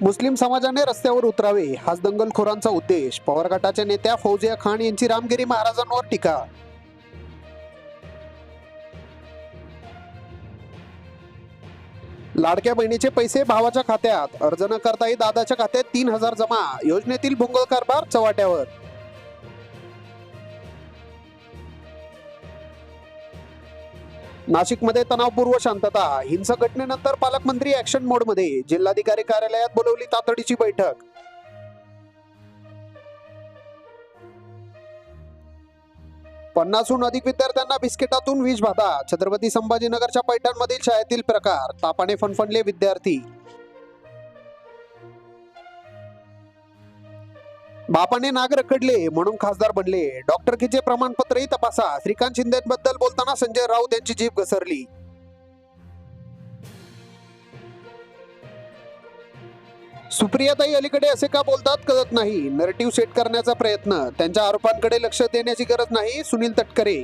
मुस्लिम समाजाने रस्त्यावर उतरावे हाच दंगलखोरांचा उद्देश. पवार गटाच्या नेत्या फौजिया खान यांची रामगिरी महाराजांवर टीका. लाडक्या बहिणीचे पैसे भावाच्या खात्यात, अर्ज न करताही दादाच्या खात्यात 3,000 जमा. योजनेतील भोंगळ कारभार चव्हाट्यावर. नाशिकमध्ये तणावपूर्व शांतता. हिंसक घटनेनंतर पालकमंत्री ऍक्शन मोडमध्ये. जिल्हाधिकारी कार्यालयात बोलवली तातडीची बैठक. पन्नासहून अधिक विद्यार्थ्यांना बिस्किटातून विष बाधा. छत्रपती संभाजीनगरच्या पैठणमधील शाळेतील प्रकार. तापाने फणफणले विद्यार्थी. बापाने नाग रखडले म्हणून खासदार बनले. डॉक्टरकीचे प्रमाणपत्रही तपासा. श्रीकांत शिंदेबद्दल बोलताना संजय राऊत यांची जीभ घसरली. सुप्रियाताई अलीकडे असे का बोलतात कळत नाही. नरेटिव्ह सेट करण्याचा प्रयत्न. त्यांच्या आरोपांकडे लक्ष देण्याची गरज नाही. सुनील तटकरे.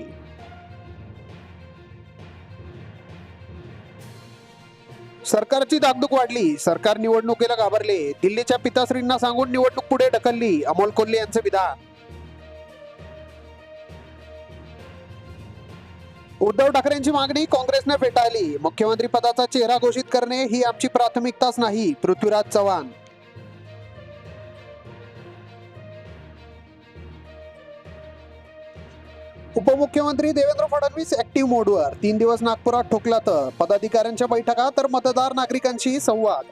सरकारची धाकधूक वाढली. सरकार निवडणुकीला घाबरले. दिल्लीच्या पिताश्रींना सांगून निवडणूक पुढे ढकलली. अमोल कोल्हे यांचं विधान. उद्धव ठाकरेंची मागणी काँग्रेसने फेटाळली. मुख्यमंत्री पदाचा चेहरा घोषित करणे ही आमची प्राथमिकताच नाही. पृथ्वीराज चव्हाण. उपमुख्यमंत्री देवेंद्र फडणवीस ऍक्टिव्ह मोडवर. 3 दिवस नागपुरात ठोकला तर पदाधिकाऱ्यांच्या बैठका तर मतदार नागरिकांशी संवाद.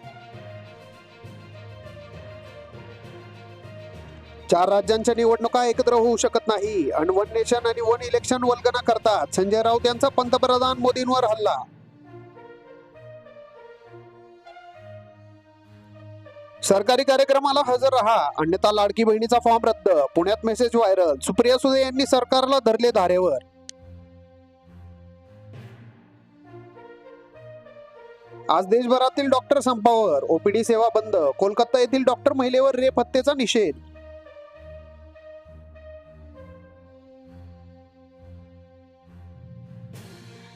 4 राज्यांच्या निवडणुका एकत्र होऊ शकत नाही. वन नेशन आणि वन इलेक्शन वल्गना करतात. संजय राऊत यांचा पंतप्रधान मोदींवर हल्ला. सरकारी कार्यक्रमाला हजर राहा अन्यथा लाडकी बहिणीचा फॉर्म रद्द. पुण्यात मेसेज व्हायरल. सुप्रिया सुळे यांनी सरकारला धरले धारेवर. आज देशभरातील डॉक्टर संपावर. ओपीडी सेवा बंद. कोलकाता येथील डॉक्टर महिलेवर रेप हत्येचा निषेध.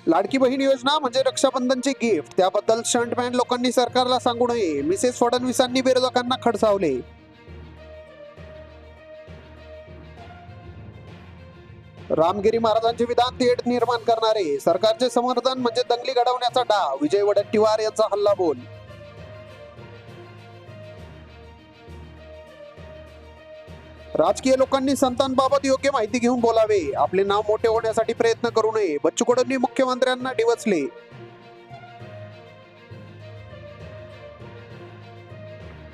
लाडकी बहीण योजना म्हणजे रक्षाबंधनचे गिफ्ट. त्याबद्दल स्टंटमॅन लोकांनी सरकारला सांगू नये. मिसेस फडणवीसांनी विरोधकांना खडसावले. रामगिरी महाराजांचे विधान तेढ निर्माण करणारे. सरकारचे समर्थन म्हणजे दंगली घडवण्याचा डाव. विजय वडेट्टीवार यांचा हल्ला बोल. राजकीय लोकांनी संतांबाबत योग्य माहिती घेऊन बोलावे. आपले नाव मोठे होण्यासाठी प्रयत्न करू नये. बच्चू कडूंनी मुख्यमंत्र्यांना डिवचले.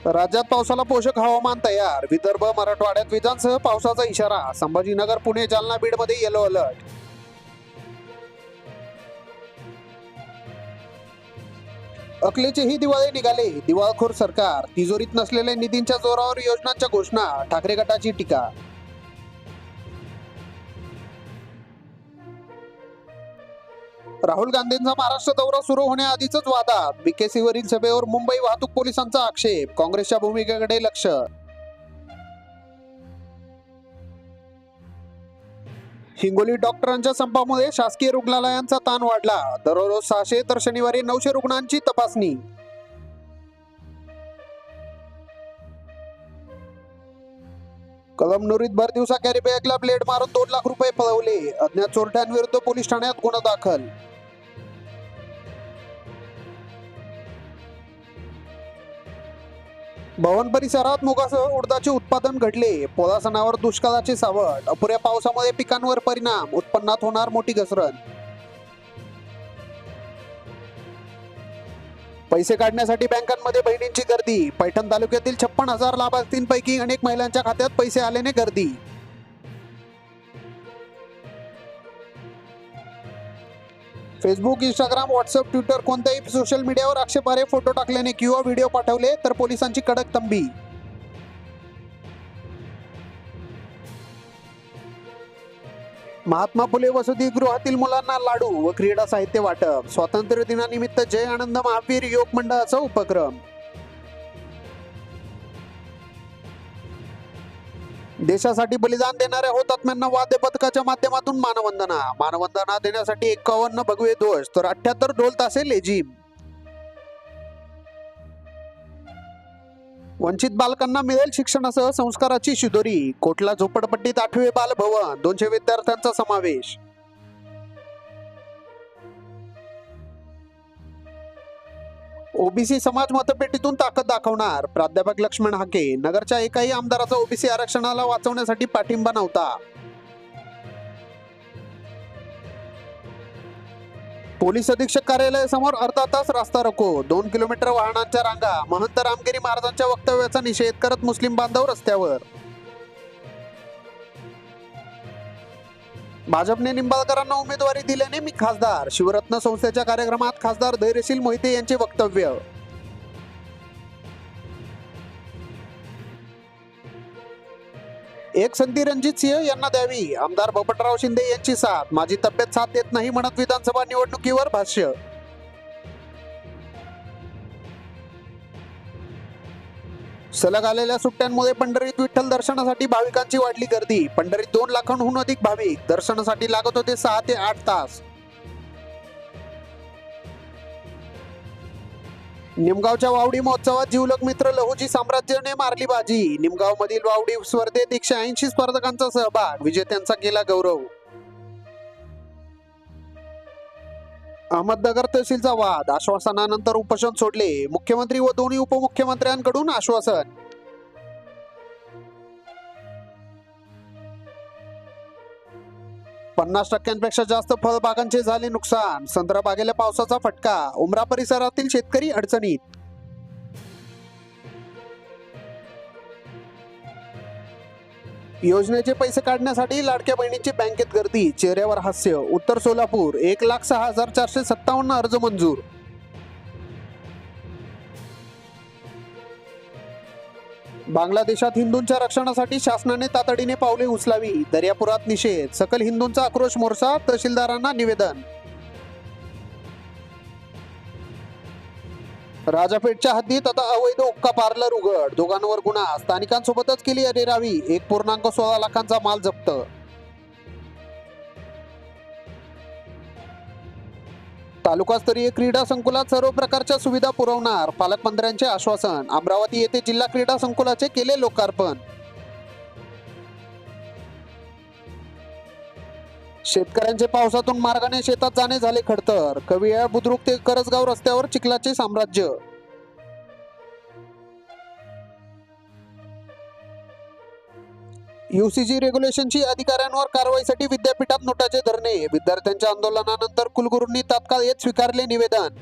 राज्यात पावसाला पोषक हवामान तयार. विदर्भ मराठवाड्यात विजांसह पावसाचा इशारा. संभाजीनगर पुणे जालना बीडमध्ये येलो अलर्ट. अकलेचेही दिवाळे निघाले. दिवाळखोर सरकार. तिजोरीत नसलेल्या निधींच्या जोरावर योजनांच्या घोषणा. ठाकरे गटाची टीका. राहुल गांधींचा महाराष्ट्र दौरा सुरू होण्याआधीच वादात. बीकेसीवरील सभेवर मुंबई वाहतूक पोलिसांचा आक्षेप. काँग्रेसच्या भूमिकेकडे लक्ष. हिंगोली डॉक्टरांच्या संपामुळे शासकीय रुग्णालयांचा ताण वाढला. दररोज 600 तर शनिवारी 900 रुग्णांची तपासणी. कळमनुरीत भर दिवसा कॅरी बॅगला ब्लेड मारून 2 लाख रुपये पळवले. अज्ञात चोरट्यांविरुद्ध पोलीस ठाण्यात गुन्हा दाखल. भवन परिसरात मुगासह उडदाचे उत्पादन घडले. पोळा सणावर दुष्काळाचे सावट. अपुऱ्या पावसामुळे पिकांवर परिणाम. उत्पन्नात होणार मोठी घसरण. पैसे काढण्यासाठी बँकांमध्ये बहिणींची गर्दी. पैठण तालुक्यातील 56,000 लाभार्थींपैकी अनेक महिलांच्या खात्यात पैसे आल्याने गर्दी. फेसबुक, इंस्टाग्राम, व्हॉट्सअप, ट्विटर कोणत्याही सोशल मीडियावर आक्षेपार्ह फोटो टाकल्याने किंवा व्हिडिओ पाठवले तर पोलिसांची कडक तंबी. महात्मा फुले वसतिगृहातील मुलांना लाडू व क्रीडा साहित्य वाटप. स्वातंत्र्य दिनानिमित्त जय आनंद महावीर योग मंडळाचा उपक्रम. देशासाठी बलिदान देणाऱ्या हुतात्म्यांना वाद्य पथकाच्या माध्यमातून मानवंदना. मानवंदना देण्यासाठी 51 भगवे ध्वज तर 78 ढोल तासे लेझिम. वंचित बालकांना मिळेल शिक्षणासह संस्काराची शिदोरी. कोटला झोपडपट्टीत 8वे बालभवन, 200 विद्यार्थ्यांचा समावेश. ओबीसी समाज मतपेटीतून ताकद दाखवणार. प्राध्यापक लक्ष्मण हाके. नगरच्या एकाही आमदाराचा ओबीसी आरक्षणाला वाचवण्यासाठी पाठिंबा नव्हता. पोलीस अधीक्षक कार्यालयासमोर अर्धा तास रास्ता रोको. 2 किलोमीटर वाहनांच्या रांगा. महंत रामगिरी महाराजांच्या वक्तव्याचा निषेध करत मुस्लिम बांधव रस्त्यावर. भाजपने निंबाळकरांना उमेदवारी दिल्याने मी खासदार. शिवरत्न संस्थेच्या कार्यक्रमात खासदार धैर्यशील मोहिते यांचे वक्तव्य. एक संधी रणजित सिंह यांना द्यावी. आमदार बबनराव शिंदे यांची साथ. माझी तब्येत साथ देत नाही म्हणत विधानसभा निवडणुकीवर भाष्य. सलग आलेल्या सुट्ट्यांमुळे पंढरीत विठ्ठल दर्शनासाठी भाविकांची वाढली गर्दी. पंढरीत 2 लाखांहून अधिक भाविक. दर्शनासाठी लागत होते 6 ते 8 तास. निमगावच्या वावडी महोत्सवात जिवलग मित्र लहुजी साम्राज्याने मारली बाजी. निमगाव मधील वावडी स्पर्धेत 180 स्पर्धकांचा सहभाग. विजेत्यांचा केला गौरव. अहमदनगर तहसीलचा वाद. आश्वासनानंतर उपोषण सोडले. मुख्यमंत्री व दोन्ही उपमुख्यमंत्र्यांकडून आश्वासन. पन्नास टक्क्यांपेक्षा जास्त फळबागांचे झाले नुकसान. संत्रा बागेला पावसाचा फटका. उमरा परिसरातील शेतकरी अडचणीत. योजनेचे पैसे काढण्यासाठी लाडक्या बहिणीची बँकेत गर्दी. चेहऱ्यावर हास्य. उत्तर सोलापूर. 1,06,457 अर्ज मंजूर. बांगलादेशात हिंदूंच्या रक्षणासाठी शासनाने तातडीने पावले उचलावी. दर्यापुरात निषेध. सकल हिंदूंचा आक्रोश मोर्चा. तहसीलदारांना निवेदन. राजापेठच्या हद्दीत आता अवैध हुक्का पार्लर उघड. दोघांवर गुन्हा. स्थानिकांसोबतच केली अरेरावी. 1.16 लाखांचा माल जप्त. तालुकास्तरीय क्रीडा संकुलात सर्व प्रकारच्या सुविधा पुरवणार. पालकमंत्र्यांचे आश्वासन. अमरावती येथे जिल्हा क्रीडा संकुलाचे केले लोकार्पण. शेतकऱ्यांचे पावसातून मार्गाने शेतात जाणे झाले खडतर. कवियाळ बुद्रुक ते करसगाव रस्त्यावर चिखलाचे साम्राज्य. यूसीजी रेग्युलेशनची अधिकाऱ्यांवर कारवाईसाठी विद्यापीठात नोटाचे धरणे. विद्यार्थ्यांच्या आंदोलनानंतर कुलगुरूंनी तात्काळ येत स्वीकारले निवेदन.